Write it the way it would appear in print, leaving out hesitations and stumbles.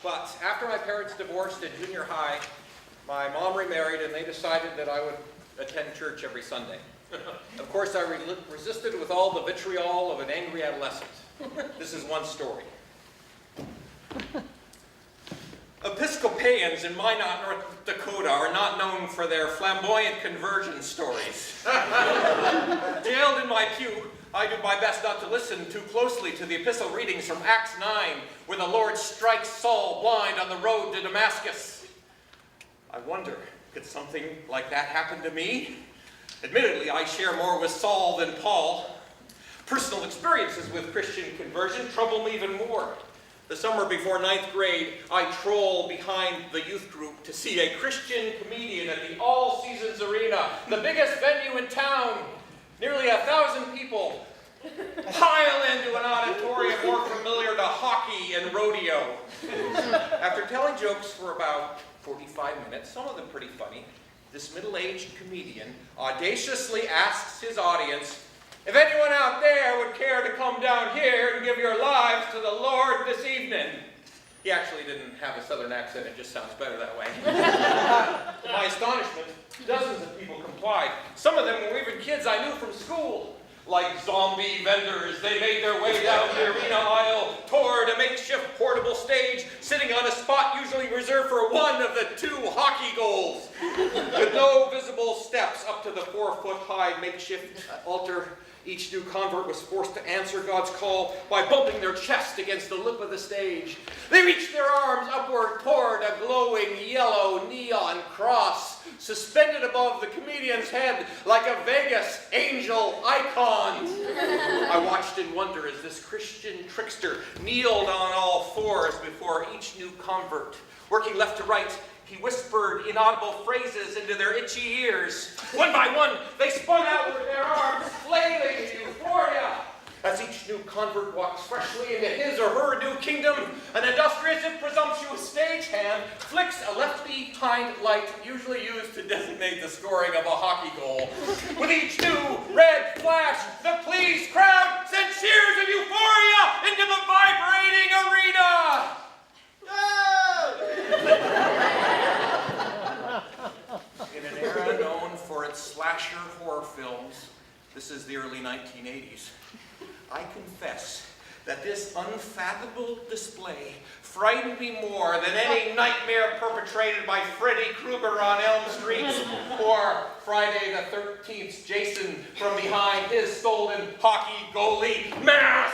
But after my parents divorced in junior high, my mom remarried and they decided that I would attend church every Sunday. Of course, I resisted with all the vitriol of an angry adolescent. This is one story. Episcopalians in Minot, North Dakota are not known for their flamboyant conversion stories. Jailed in my pew, I do my best not to listen too closely to the epistle readings from Acts 9, where the Lord strikes Saul blind on the road to Damascus. I wonder, could something like that happen to me? Admittedly, I share more with Saul than Paul. Personal experiences with Christian conversion trouble me even more. The summer before 9th grade, I troll behind the youth group to see a Christian comedian at the All Seasons Arena, the biggest venue in town. Nearly 1,000 people pile into an auditorium more familiar to hockey and rodeo. After telling jokes for about 45 minutes, some of them pretty funny, this middle-aged comedian audaciously asks his audience, if anyone out there would care to come down here and give your lives to the Lord this evening. He actually didn't have a southern accent, it just sounds better that way. To my astonishment, dozens of people complied. Some of them were even kids I knew from school. Like zombie vendors, they made their way down the arena aisle toward a makeshift portable stage, sitting on a spot usually reserved for one of the 2 hockey goals. With no visible steps up to the 4-foot-high makeshift altar, each new convert was forced to answer God's call by bumping their chest against the lip of the stage. They reached their arms upward toward a glowing yellow neon cross, suspended above the comedian's head like a Vegas angel icon. I watched in wonder as this Christian trickster kneeled on all fours before each new convert. Working left to right, he whispered inaudible phrases into their itchy ears. One by one, they spun out with their arms, flailing in euphoria. As each new convert walks freshly into his or her new kingdom, an industrious and presumptuous stagehand flicks a left-behind light usually used to designate the scoring of a hockey goal. With each new red flash, the pleased crowd sent cheers of euphoria into the vibrating arena. In an era known for its slasher horror films, this is the early 1980s, I confess that this unfathomable display frightened me more than any nightmare perpetrated by Freddy Krueger on Elm Street or Friday the 13th's Jason from behind his stolen hockey goalie mask.